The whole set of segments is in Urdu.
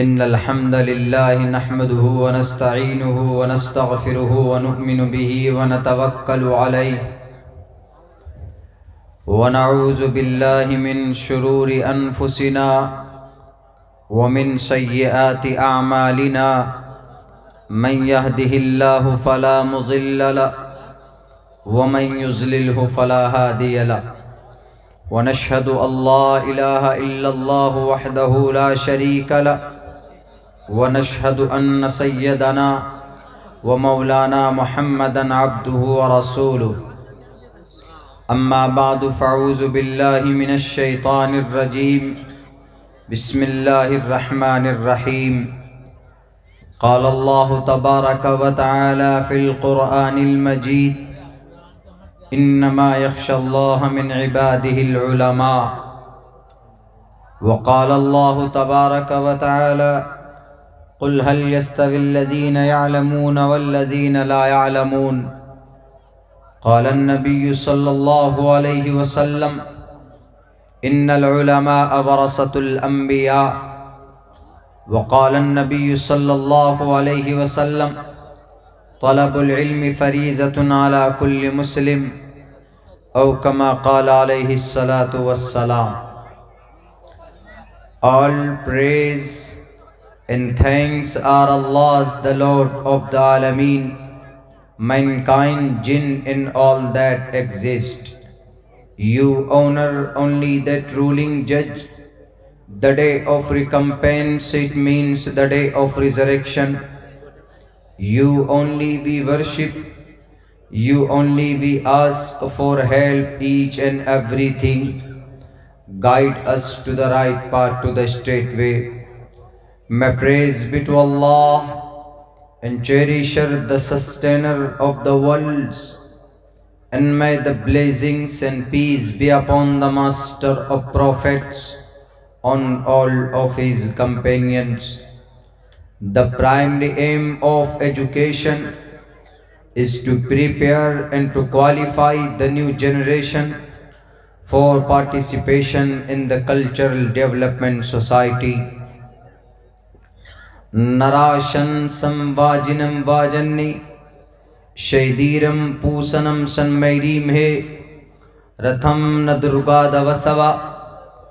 إن الحمد لله نحمده ونستعينه ونستغفره ونؤمن به ونتوكل عليه ونعوذ بالله من شرور أنفسنا ومن سيئات أعمالنا من يهده الله فلا مضل له ومن يضلله فلا هادي له ونشهد أن لا إله إلا الله وحده لا شريك له ونشهد أن سيدنا ومولانا محمدا عبده ورسوله أما بعد فأعوذ بالله من الشيطان الرجيم بسم الله الرحمن الرحيم قال الله تبارك وتعالى في القرآن المجيد إنما يخشى الله من عباده العلماء وقال الله تبارك وتعالى قل هل يستوي الذين يعلمون والذين لا يعلمون قال النبي صلى الله عليه وسلم إن العلماء ورثة الأنبياء وقال النبي صلى الله عليه وسلم طلب العلم فريضة على كل مسلم أو كما قال عليه الصلاة والسلام. All praise and thanks are Allah's, the Lord of the Alameen, mankind, jinn and all that exist. You honor only that ruling judge. The day of recompense, it means the day of resurrection. You only we worship, you only we ask for help each and everything. Guide us to the right path, to the straight way. May praise be to Allah and cherisher, the sustainer of the worlds, and may the blessings and peace be upon the master of prophets, on all of his companions. The primary aim of education is to prepare and to qualify the new generation for participation in the cultural development society. Narashan samvajinam vajanni shaidiram pusanam sanmairim he ratham nadurgadavasava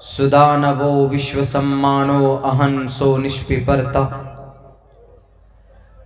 sudanavo vishwasammano ahan so nishpiparta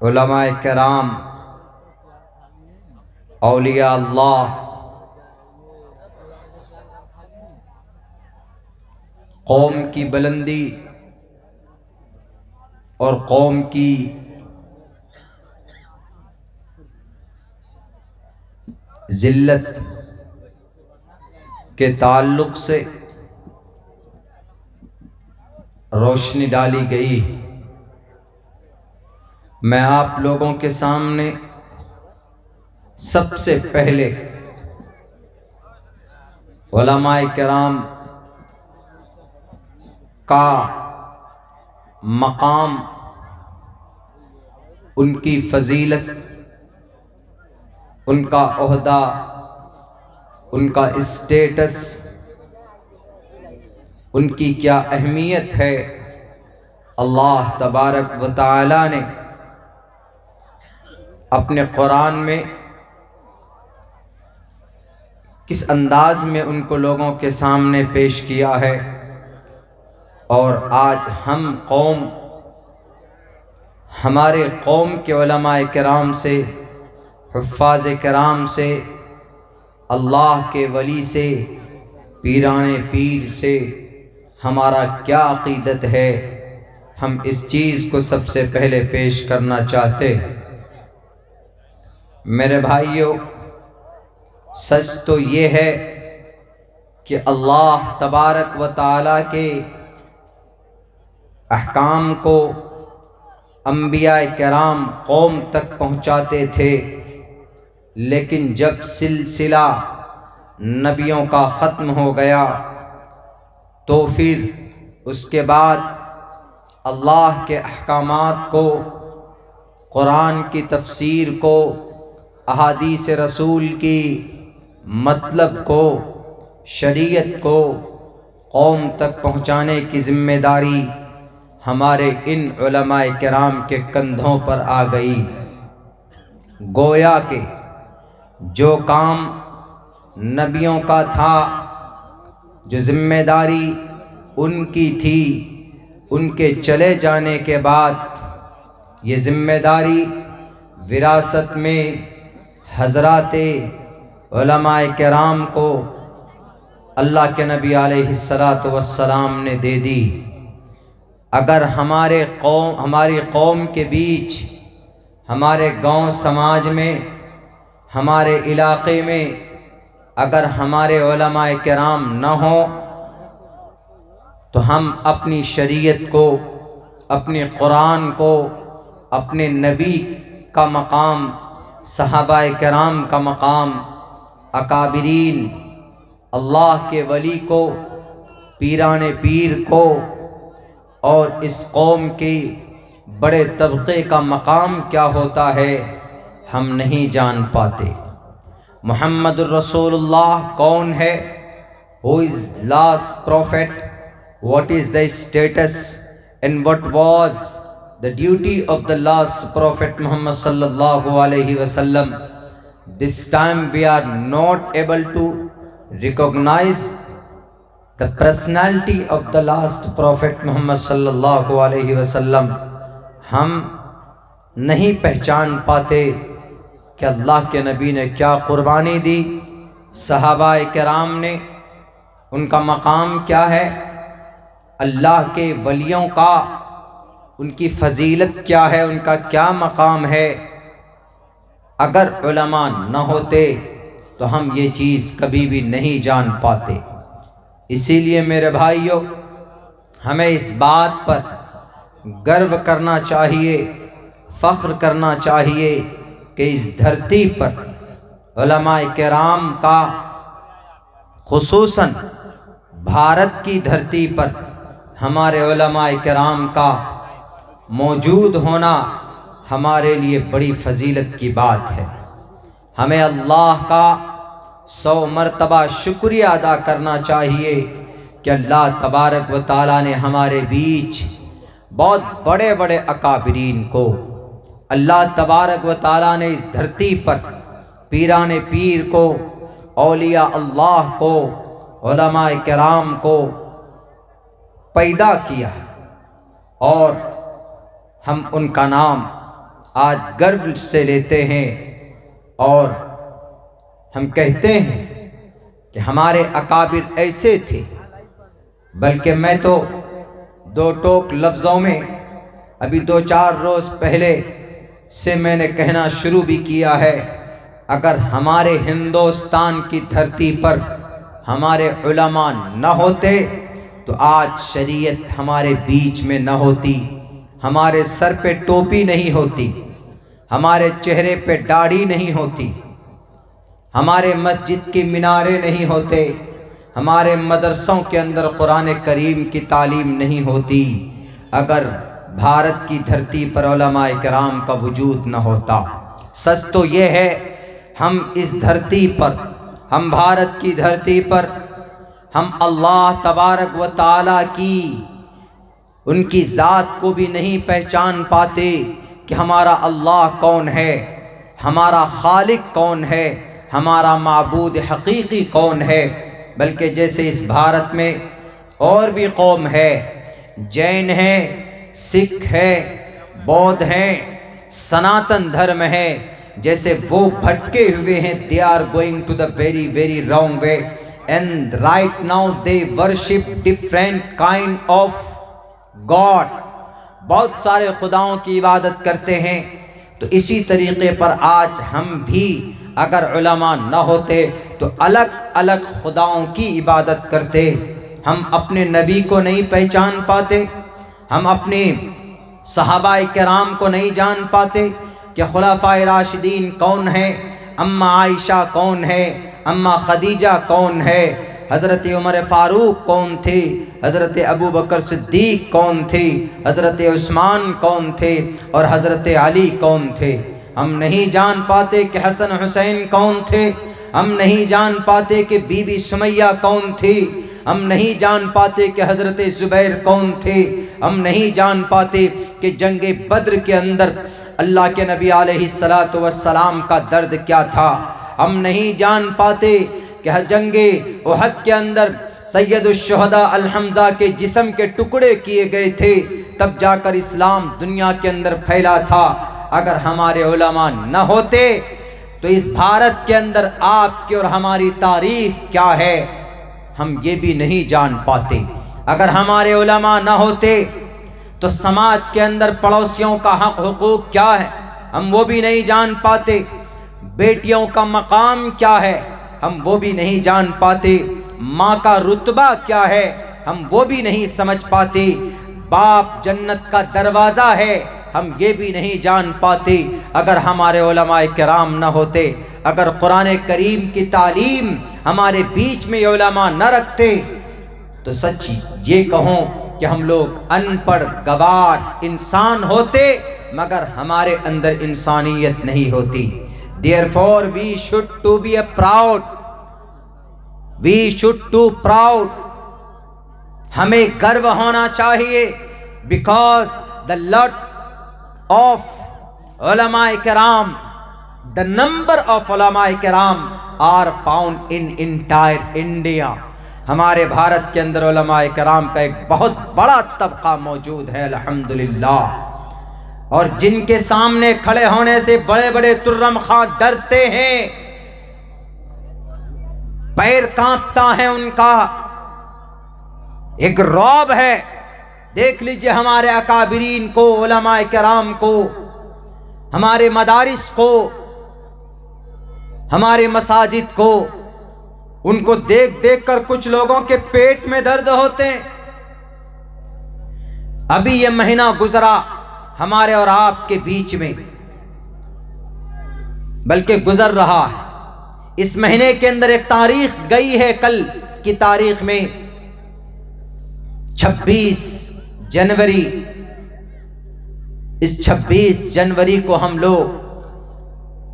علماء کرام، اولیاء اللہ، قوم کی بلندی اور قوم کی ذلت کے تعلق سے روشنی ڈالی گئی۔ میں آپ لوگوں کے سامنے سب سے پہلے علماء کرام کا مقام، ان کی فضیلت، ان کا عہدہ، ان کا اسٹیٹس، ان کی کیا اہمیت ہے، اللہ تبارک و تعالی نے اپنے قرآن میں کس انداز میں ان کو لوگوں کے سامنے پیش کیا ہے۔ اور آج ہمارے قوم کے علماء کرام سے، حفاظ کرام سے، اللہ کے ولی سے، پیران پیر سے ہمارا کیا عقیدت ہے، ہم اس چیز کو سب سے پہلے پیش کرنا چاہتے۔ میرے بھائیوں، سچ تو یہ ہے کہ اللہ تبارک و تعالی کے احکام کو انبیاء کرام قوم تک پہنچاتے تھے، لیکن جب سلسلہ نبیوں کا ختم ہو گیا تو پھر اس کے بعد اللہ کے احکامات کو، قرآن کی تفسیر کو، احادیث رسول کی مطلب کو، شریعت کو قوم تک پہنچانے کی ذمہ داری ہمارے ان علماء کرام کے کندھوں پر آ گئی۔ گویا کہ جو کام نبیوں کا تھا، جو ذمہ داری ان کی تھی، ان کے چلے جانے کے بعد یہ ذمہ داری وراثت میں حضرات علماء کرام کو اللہ کے نبی علیہ السلام نے دے دی۔ اگر ہماری قوم کے بیچ، ہمارے گاؤں سماج میں، ہمارے علاقے میں اگر ہمارے علماء کرام نہ ہوں تو ہم اپنی شریعت کو، اپنے قرآن کو، اپنے نبی کا مقام، صحابہ کرام کا مقام، اکابرین، اللہ کے ولی کو، پیران پیر کو اور اس قوم کے بڑے طبقے کا مقام کیا ہوتا ہے ہم نہیں جان پاتے۔ محمد الرسول اللہ کون ہے؟ Who is last prophet? What is the status and what was the duty of the last prophet Muhammad sallallahu alaihi wasallam? This time we are not able to recognize the personality of the last prophet Muhammad sallallahu alaihi wasallam۔ ہم نہیں پہچان پاتے کہ اللہ کے نبی نے کیا قربانی دی، صحابہ کرام نے، ان کا مقام کیا ہے، اللہ کے ولیوں کا ان کی فضیلت کیا ہے، ان کا کیا مقام ہے۔ اگر علماء نہ ہوتے تو ہم یہ چیز کبھی بھی نہیں جان پاتے۔ اسی لیے میرے بھائیوں، ہمیں اس بات پر گرو کرنا چاہیے، فخر کرنا چاہیے کہ اس دھرتی پر علماء کرام کا، خصوصاً بھارت کی دھرتی پر ہمارے علماء کرام کا موجود ہونا ہمارے لیے بڑی فضیلت کی بات ہے۔ ہمیں اللہ کا 100 مرتبہ شکریہ ادا کرنا چاہیے کہ اللہ تبارک و تعالیٰ نے ہمارے بیچ بہت بڑے بڑے اکابرین کو، اللہ تبارک و تعالیٰ نے اس دھرتی پر پیران پیر کو، اولیاء اللہ کو، علماء کرام کو پیدا کیا، اور ہم ان کا نام آج گرو سے لیتے ہیں اور ہم کہتے ہیں کہ ہمارے اکابر ایسے تھے، بلکہ میں تو دو ٹوک لفظوں میں ابھی 2-4 روز پہلے سے میں نے کہنا شروع بھی کیا ہے، اگر ہمارے ہندوستان کی دھرتی پر ہمارے علماء نہ ہوتے تو آج شریعت ہمارے بیچ میں نہ ہوتی، ہمارے سر پہ ٹوپی نہیں ہوتی، ہمارے چہرے پہ داڑھی نہیں ہوتی، ہمارے مسجد کی مینارے نہیں ہوتے، ہمارے مدرسوں کے اندر قرآن کریم کی تعلیم نہیں ہوتی، اگر بھارت کی دھرتی پر علماء کرام کا وجود نہ ہوتا۔ سچ تو یہ ہے، ہم اس دھرتی پر، ہم بھارت کی دھرتی پر، ہم اللہ تبارک و تعالیٰ کی ان کی ذات کو بھی نہیں پہچان پاتے کہ ہمارا اللہ کون ہے، ہمارا خالق کون ہے، ہمارا معبود حقیقی کون ہے۔ بلکہ جیسے اس بھارت میں اور بھی قوم ہے، جین ہے، سکھ ہے، بودھ ہیں، سناتن دھرم ہے، جیسے وہ بھٹکے ہوئے ہیں، they are going to the very very wrong way and right now they worship different kind of God، بہت سارے خداؤں کی عبادت کرتے ہیں۔ تو اسی طریقے پر آج ہم بھی اگر علماء نہ ہوتے تو الگ الگ خداؤں کی عبادت کرتے، ہم اپنے نبی کو نہیں پہچان پاتے، ہم اپنے صحابہ کرام کو نہیں جان پاتے کہ خلفائے راشدین کون ہیں، اماں عائشہ کون ہے، اماں خدیجہ کون ہے، حضرت عمر فاروق کون تھے، حضرت ابو بکر صدیق کون تھے، حضرت عثمان کون تھے اور حضرت علی کون تھے۔ ہم نہیں جان پاتے کہ حسن حسین کون تھے، ہم نہیں جان پاتے کہ بی بی سمیہ کون تھی، ہم نہیں جان پاتے کہ حضرت زبیر کون تھے، ہم نہیں جان پاتے کہ جنگ بدر کے اندر اللہ کے نبی علیہ السلام کا درد کیا تھا، ہم نہیں جان پاتے کہ جنگ احد کے اندر سید الشہداء الحمزہ کے جسم کے ٹکڑے کیے گئے تھے، تب جا کر اسلام دنیا کے اندر پھیلا تھا۔ اگر ہمارے علماء نہ ہوتے تو اس بھارت کے اندر آپ کی اور ہماری تاریخ کیا ہے ہم یہ بھی نہیں جان پاتے۔ اگر ہمارے علماء نہ ہوتے تو سماج کے اندر پڑوسیوں کا حق حقوق کیا ہے ہم وہ بھی نہیں جان پاتے، بیٹیوں کا مقام کیا ہے ہم وہ بھی نہیں جان پاتے، ماں کا رتبہ کیا ہے ہم وہ بھی نہیں سمجھ پاتے، باپ جنت کا دروازہ ہے ہم یہ بھی نہیں جان پاتے۔ اگر ہمارے علماء کرام نہ ہوتے، اگر قرآن کریم کی تعلیم ہمارے بیچ میں علماء نہ رکھتے تو سچ یہ کہوں کہ ہم لوگ ان پڑھ گوار انسان ہوتے مگر ہمارے اندر انسانیت نہیں ہوتی۔ Therefore we should to be a proud، we should to proud، ہمیں گرو ہونا چاہیے because the lot of علماء کرام، the number of علماء کرام are found in entire India، ہمارے بھارت کے اندر علماء کرام کا ایک بہت بڑا طبقہ موجود ہے الحمدللہ، اور جن کے سامنے کھڑے ہونے سے بڑے بڑے ترم خاں ڈرتے ہیں، پیر کانپتا ہے ان کا، ایک رعب ہے۔ دیکھ لیجئے ہمارے اکابرین کو، علماء کرام کو، ہمارے مدارس کو، ہمارے مساجد کو، ان کو دیکھ دیکھ کر کچھ لوگوں کے پیٹ میں درد ہوتے ہیں۔ ابھی یہ مہینہ گزرا ہمارے اور آپ کے بیچ میں، بلکہ گزر رہا ہے، اس مہینے کے اندر ایک تاریخ گئی ہے، کل کی تاریخ میں 26 جنوری، اس 26 جنوری کو ہم لوگ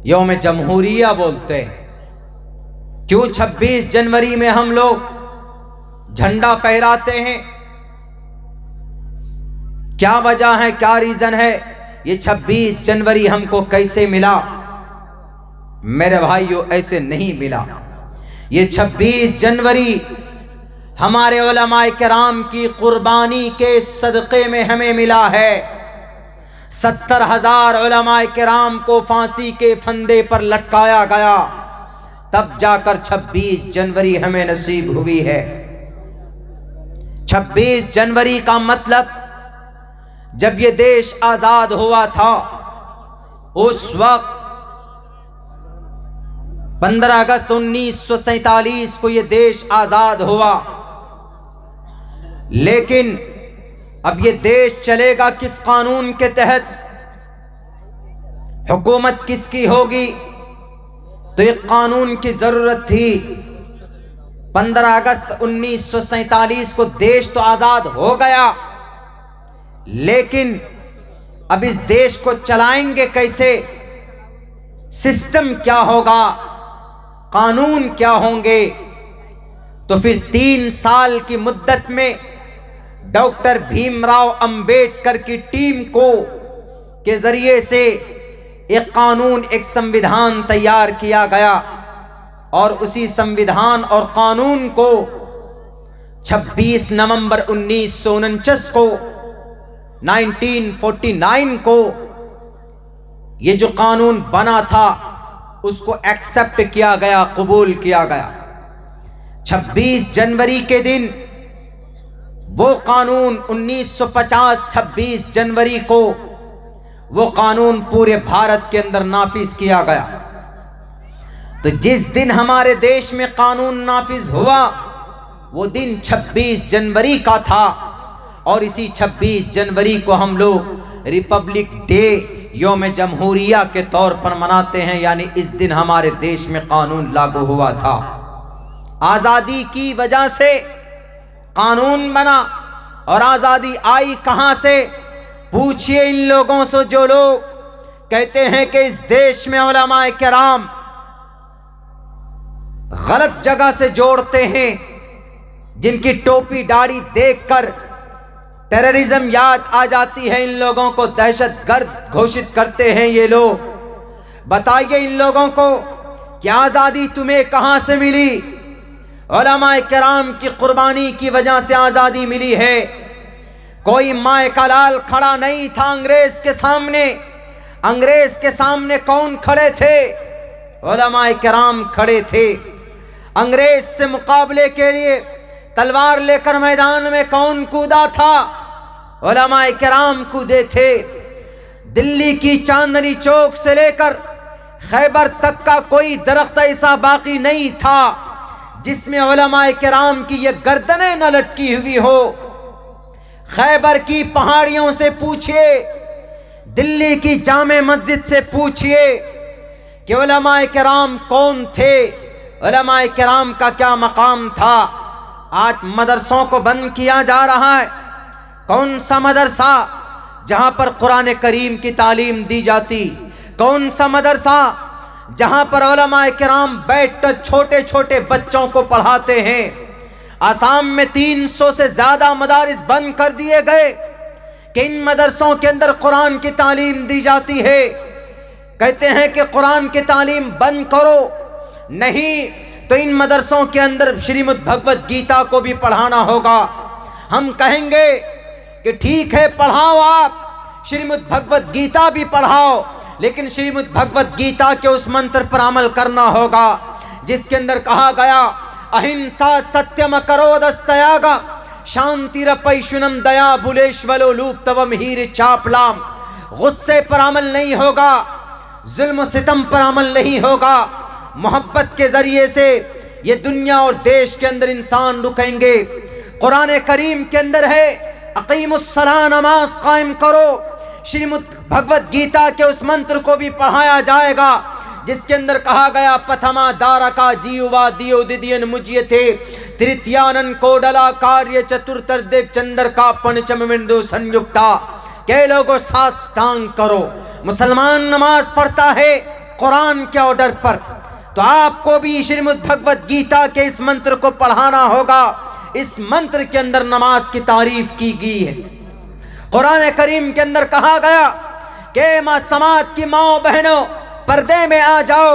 یوم جمہوریہ بولتے ہیں۔ کیوں 26 جنوری میں ہم لوگ جھنڈا پھہراتے ہیں؟ کیا وجہ ہے، کیا ریزن ہے؟ یہ 26 جنوری ہم کو کیسے ملا؟ میرے بھائیو ایسے نہیں ملا، یہ 26 جنوری ہمارے علماء کرام کی قربانی کے صدقے میں ہمیں ملا ہے۔ 70,000 علماء کرام کو پھانسی کے پھندے پر لٹکایا گیا، تب جا کر 26 جنوری ہمیں نصیب ہوئی ہے۔ 26 جنوری کا مطلب جب یہ دیش آزاد ہوا تھا، اس وقت 15 اگست 1947 کو یہ دیش آزاد ہوا، لیکن اب یہ دیش چلے گا کس قانون کے تحت؟ حکومت کس کی ہوگی؟ تو ایک قانون کی ضرورت تھی۔ 15 اگست 1947 کو دیش تو آزاد ہو گیا، لیکن اب اس دیش کو چلائیں گے کیسے؟ سسٹم کیا ہوگا؟ قانون کیا ہوں گے؟ تو پھر 3 سال کی مدت میں ڈاکٹر بھیم راؤ امبیڈکر کی ٹیم کے ذریعے سے ایک قانون، ایک سمویدھان تیار کیا گیا، اور اسی سمویدھان اور قانون کو 26 نومبر 1949 کو 1949 کو یہ جو قانون بنا تھا اس کو ایکسپٹ کیا گیا، قبول کیا گیا۔ 26 جنوری کے دن وہ قانون 1950 26 جنوری کو وہ قانون پورے بھارت کے اندر نافذ کیا گیا۔ تو جس دن ہمارے دیش میں قانون نافذ ہوا وہ دن 26 جنوری کا تھا، اور اسی 26 جنوری کو ہم لوگ ریپبلک ڈے، یوم جمہوریہ کے طور پر مناتے ہیں، یعنی اس دن ہمارے دیش میں قانون لاگو ہوا تھا۔ آزادی کی وجہ سے قانون بنا، اور آزادی آئی کہاں سے؟ پوچھئے ان لوگوں سے جو لوگ کہتے ہیں کہ اس دیش میں علماء کرام غلط جگہ سے جوڑتے ہیں، جن کی ٹوپی داڑھی دیکھ کر ٹیررزم یاد آ جاتی ہے، ان لوگوں کو دہشت گرد گھوشت کرتے ہیں یہ لوگ۔ بتائیے ان لوگوں کو کہ آزادی تمہیں کہاں سے ملی؟ علماء کرام کی قربانی کی وجہ سے آزادی ملی ہے۔ کوئی مائے کا لال کھڑا نہیں تھا انگریز کے سامنے۔ انگریز کے سامنے کون کھڑے تھے؟ علماء کرام کھڑے تھے۔ انگریز سے مقابلے کے لیے تلوار لے کر میدان میں کون کودا تھا؟ علماء کرام کودے تھے۔ دلی کی چاندنی چوک سے لے کر خیبر تک کا کوئی درخت ایسا باقی نہیں تھا جس میں علماء کرام کی یہ گردنیں نہ لٹکی ہوئی ہو۔ خیبر کی پہاڑیوں سے پوچھئے، دلی کی جامع مسجد سے پوچھئے کہ علماء کرام کون تھے، علماء کرام کا کیا مقام تھا۔ آج مدرسوں کو بند کیا جا رہا ہے۔ کون سا مدرسہ جہاں پر قرآن کریم کی تعلیم دی جاتی؟ کون سا مدرسہ جہاں پر علماء کرام بیٹھ کر چھوٹے چھوٹے بچوں کو پڑھاتے ہیں؟ آسام میں 300 سے زیادہ مدارس بند کر دیے گئے کہ ان مدرسوں کے اندر قرآن کی تعلیم دی جاتی ہے۔ کہتے ہیں کہ قرآن کی تعلیم بند کرو، نہیں تو ان مدرسوں کے اندر شریمد بھگوت گیتا کو بھی پڑھانا ہوگا۔ ہم کہیں گے کہ ٹھیک ہے پڑھاؤ، آپ شریمد بھگوت گیتا بھی پڑھاؤ، لیکن شریمد بھگوت گیتا کے اس منتر پر عمل کرنا ہوگا جس کے اندر کہا گیا اہنسا ستیم کرودستیاگ شانتی رپیشنم دیا بھولیشولو لوپ توم ہیر چاپلام۔ غصے پر عمل نہیں ہوگا، ظلم و ستم پر عمل نہیں ہوگا، محبت کے ذریعے سے یہ دنیا اور دیش کے اندر انسان رکیں گے۔ قرآن کریم کے اندر ہے اقیم الصلاۃ، نماز قائم کرو۔ شریمد بھگوت گیتا کے اس منتر کو بھی پڑھایا جائے گا جس کے اندر کہا گیا پتھما دارکا جیوا دیو ددین مجیتے ترتیانن کوڈلا کاریہ چترتر دیو چندر کا پنچم وندو سنیکتا۔ کہ لوگوں ساستانگ کرو۔ مسلمان نماز پڑھتا ہے قرآن کے آرڈر پر، تو آپ کو بھی شریمد بھگوت گیتا کے اس منتر کو پڑھانا ہوگا۔ اس منتر کے اندر نماز کی تعریف کی گئی ہے۔ قرآن کریم کے اندر کہا گیا کہ ماں سماج کی ماں بہنوں پردے میں آ جاؤ،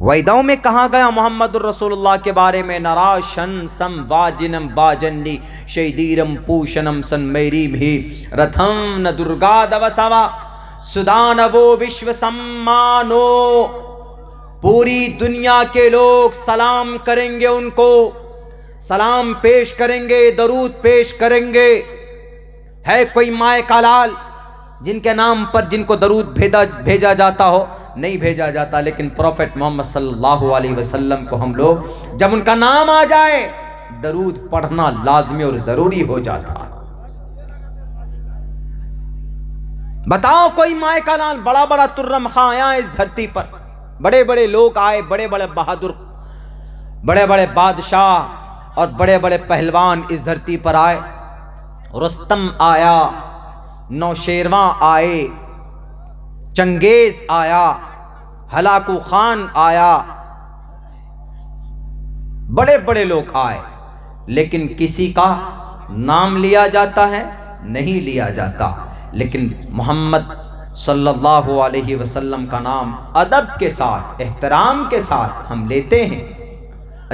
ویدوں میں کہا گیا محمد الرسول اللہ کے بارے میں، نراشن سم واجنم واجنی شیدیرم پوشنم سن میری بھی رتھم ن درگا دوسوا سدانو وشو سمانو. پوری دنیا کے لوگ سلام کریں گے، ان کو سلام پیش کریں گے، درود پیش کریں گے. ہے کوئی مائے کا لال جن کے نام پر جن کو درود بھیجا جاتا ہو؟ نہیں بھیجا جاتا. لیکن پروفٹ محمد صلی اللہ علیہ وسلم کو ہم لوگ جب ان کا نام آ جائے درود پڑھنا لازمی اور ضروری ہو جاتا. بتاؤ کوئی مائے کا لال، بڑا بڑا ترم خاں آیا اس دھرتی پر، بڑے بڑے لوگ آئے، بڑے بڑے بہادر، بڑے بڑے بادشاہ اور بڑے بڑے پہلوان اس دھرتی پر آئے. رستم آیا، نوشیرواں آئے، چنگیز آیا، ہلاکو خان آیا، بڑے بڑے لوگ آئے. لیکن کسی کا نام لیا جاتا ہے؟ نہیں لیا جاتا. لیکن محمد صلی اللہ علیہ وسلم کا نام ادب کے ساتھ، احترام کے ساتھ ہم لیتے ہیں.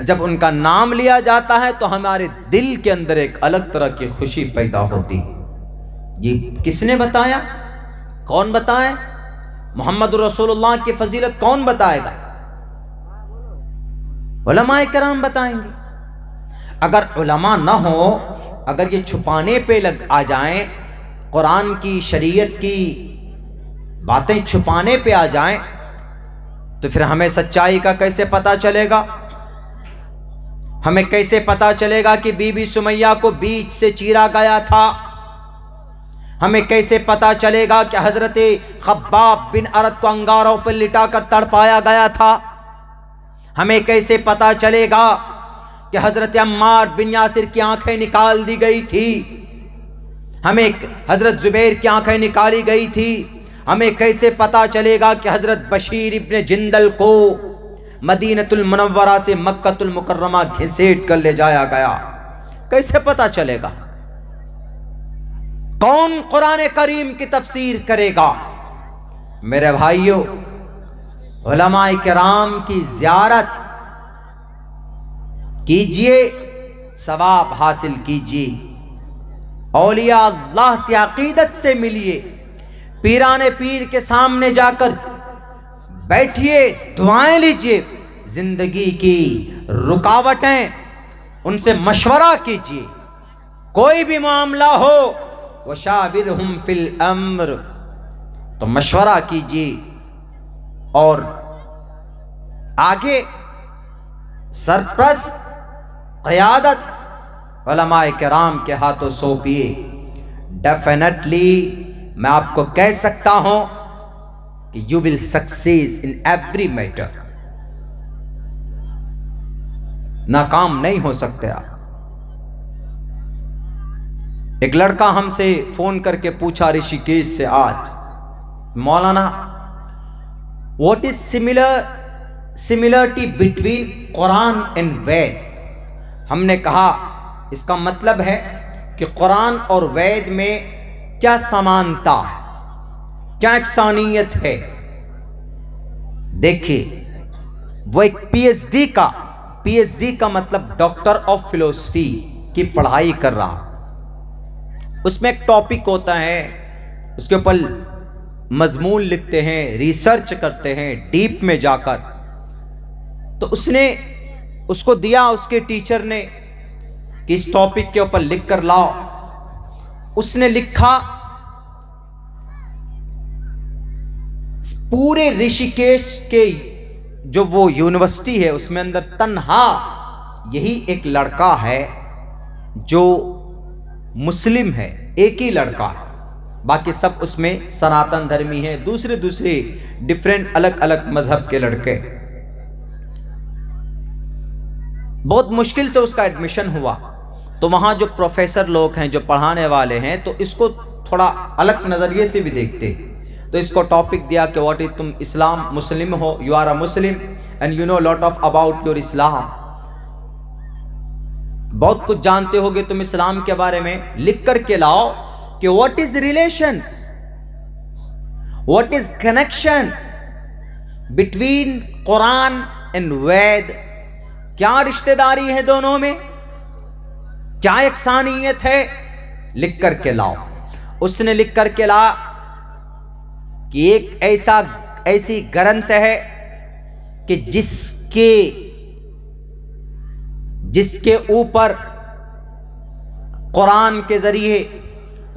جب ان کا نام لیا جاتا ہے تو ہمارے دل کے اندر ایک الگ طرح کی خوشی پیدا ہوتی. یہ کس نے بتایا؟ کون بتائے؟ محمد رسول اللہ کی فضیلت کون بتائے گا؟ علماء کرام بتائیں گے. اگر علماء نہ ہو، اگر یہ چھپانے پہ آ جائیں، قرآن کی شریعت کی باتیں چھپانے پہ آ جائیں، تو پھر ہمیں سچائی کا کیسے پتہ چلے گا؟ ہمیں کیسے پتہ چلے گا کہ بی بی سمیہ کو بیچ سے چیرا گیا تھا؟ ہمیں کیسے پتہ چلے گا کہ حضرت خباب بن ارد کو انگاروں پر لٹا کر تڑپایا گیا تھا؟ ہمیں کیسے پتہ چلے گا کہ حضرت عمار بن یاسر کی آنکھیں نکال دی گئی تھی؟ ہمیں حضرت زبیر کی آنکھیں نکالی گئی تھی؟ ہمیں کیسے پتہ چلے گا کہ حضرت بشیر ابن جندل کو مدینۃ المنورہ سے مکۃ المکرمہ گھسیٹ کر لے جایا گیا؟ کیسے پتہ چلے گا؟ کون قرآن کریم کی تفسیر کرے گا؟ میرے بھائیوں، علماء کرام کی زیارت کیجئے، ثواب حاصل کیجئے، اولیاء اللہ سے عقیدت سے ملیے، پیران پیر کے سامنے جا کر بیٹھیے، دعائیں لیجئے، زندگی کی رکاوٹیں ان سے مشورہ کیجئے. کوئی بھی معاملہ ہو، وشاورہم فی الامر، تو مشورہ کیجئے اور آگے سرپرست قیادت علماء کرام کے ہاتھوں سونپیے. ڈیفینیٹلی میں آپ کو کہہ سکتا ہوں کہ you will succeed in every matter. ناکام نہیں ہو سکتے آپ. ایک لڑکا ہم سے فون کر کے پوچھا رشی کیش سے آج، مولانا what is similarity between Quran and Veda? ہم نے کہا اس کا مطلب ہے کہ قرآن اور وید میں کیا سمانتا ہے، کیا یکسانیت ہے. دیکھیے، وہ ایک پی ایچ ڈی کا مطلب ڈاکٹر آف فلسفی کی پڑھائی کر رہا. اس میں ایک ٹاپک ہوتا ہے، اس کے اوپر مضمون لکھتے ہیں، ریسرچ کرتے ہیں ڈیپ میں جا کر. تو اس کو دیا اس کے ٹیچر نے کہ اس ٹاپک کے اوپر لکھ کر لاؤ. اس نے لکھا پورے رشیکیش کے جو وہ یونیورسٹی ہے اس میں اندر تنہا یہی ایک لڑکا ہے جو مسلم ہے، ایک ہی لڑکا ہے. باقی سب اس میں سناتن دھرمی ہیں، دوسرے ڈیفرنٹ الگ الگ مذہب کے لڑکے. بہت مشکل سے اس کا ایڈمیشن ہوا. تو وہاں جو پروفیسر لوگ ہیں، جو پڑھانے والے ہیں، تو اس کو تھوڑا الگ نظریے سے بھی دیکھتے. تو اس کو ٹاپک دیا کہ واٹ از، تم اسلام مسلم ہو، you are a Muslim and you know lot of about your Islam, بہت کچھ جانتے ہو گے تم اسلام کے بارے میں. لکھ کر کے لاؤ کہ what is relation, what is connection between Quran and Veda کیا رشتہ داری ہے دونوں میں، کیا یکسانیت ہے؟ لکھ کر کے لاؤ۔ اس نے لکھ کر کے لا کہ ایک ایسی گرنتھ ہے کہ جس کے اوپر قرآن کے ذریعے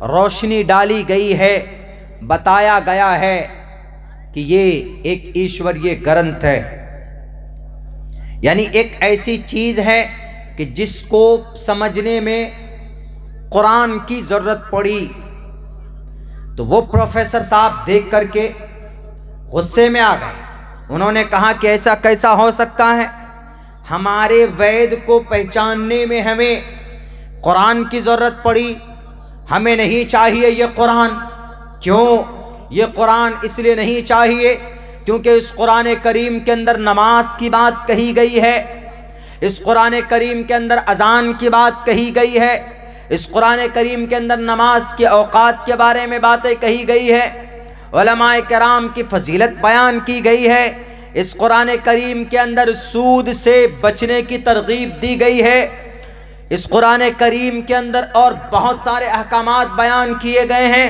روشنی ڈالی گئی ہے، بتایا گیا ہے کہ یہ ایک ایشوریہ گرنتھ ہے، یعنی ایک ایسی چیز ہے کہ جس کو سمجھنے میں قرآن کی ضرورت پڑی۔ تو وہ پروفیسر صاحب دیکھ کر کے غصے میں آ گئے، انہوں نے کہا کہ ایسا کیسا ہو سکتا ہے، ہمارے وید کو پہچاننے میں ہمیں قرآن کی ضرورت پڑی، ہمیں نہیں چاہیے یہ قرآن۔ کیوں یہ قرآن؟ اس لیے نہیں چاہیے کیونکہ اس قرآن کریم کے اندر نماز کی بات کہی گئی ہے، اس قرآن کریم کے اندر اذان کی بات کہی گئی ہے، اس قرآن کریم کے اندر نماز کے اوقات کے بارے میں باتیں کہی گئی ہے، علماء کرام کی فضیلت بیان کی گئی ہے، اس قرآن کریم کے اندر سود سے بچنے کی ترغیب دی گئی ہے، اس قرآن کریم کے اندر اور بہت سارے احکامات بیان کیے گئے ہیں۔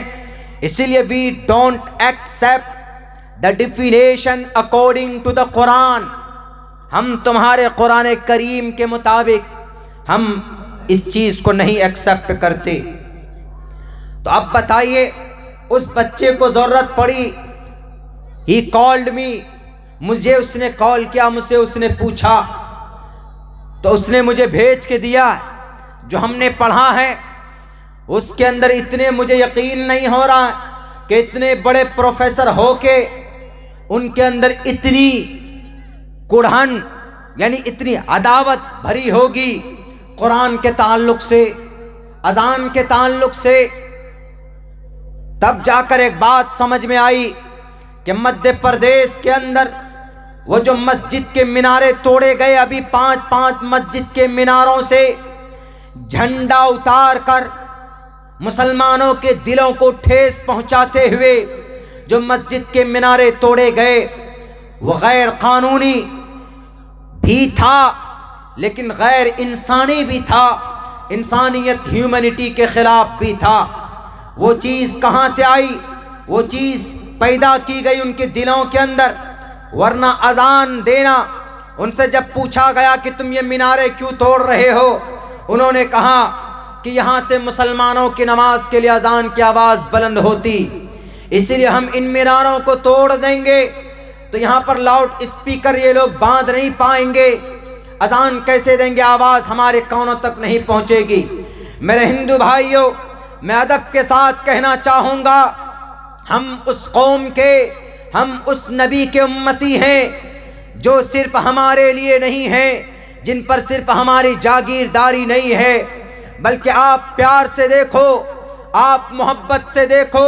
اسی لیے we don't accept the definition according to the Quran, ہم تمہارے قرآن کریم کے مطابق ہم اس چیز کو نہیں ایکسیپٹ کرتے۔ تو اب بتائیے، اس بچے کو ضرورت پڑی، ہی کالڈ می، مجھے اس نے کال کیا، مجھ سے اس نے پوچھا، تو اس نے مجھے بھیج کے دیا جو ہم نے پڑھا ہے، اس کے اندر اتنے مجھے یقین نہیں ہو رہا کہ اتنے بڑے پروفیسر ہو کے ان کے اندر اتنی کڑھن یعنی اتنی عداوت بھری ہوگی قرآن کے تعلق سے، اذان کے تعلق سے۔ تب جا کر ایک بات سمجھ میں آئی کہ مدھیہ پردیش کے اندر وہ جو مسجد کے مینارے توڑے گئے، ابھی 5 مسجد کے میناروں سے جھنڈا اتار کر مسلمانوں کے دلوں کو ٹھیس پہنچاتے ہوئے جو مسجد کے مینارے توڑے گئے، وہ غیر قانونی بھی تھا لیکن غیر انسانی بھی تھا، انسانیت ہیومنٹی کے خلاف بھی تھا۔ وہ چیز کہاں سے آئی؟ وہ چیز پیدا کی گئی ان کے دلوں کے اندر، ورنہ اذان دینا، ان سے جب پوچھا گیا کہ تم یہ مینارے کیوں توڑ رہے ہو، انہوں نے کہا کہ یہاں سے مسلمانوں کی نماز کے لیے اذان کی آواز بلند ہوتی، اسی لیے ہم ان میناروں کو توڑ دیں گے تو یہاں پر لاؤڈ اسپیکر یہ لوگ باندھ نہیں پائیں گے، اذان کیسے دیں گے، آواز ہمارے کانوں تک نہیں پہنچے گی۔ میرے ہندو بھائیوں، میں ادب کے ساتھ کہنا چاہوں گا، ہم اس قوم کے، ہم اس نبی کے امتی ہیں جو صرف ہمارے لیے نہیں ہیں، جن پر صرف ہماری جاگیرداری نہیں ہے، بلکہ آپ پیار سے دیکھو، آپ محبت سے دیکھو،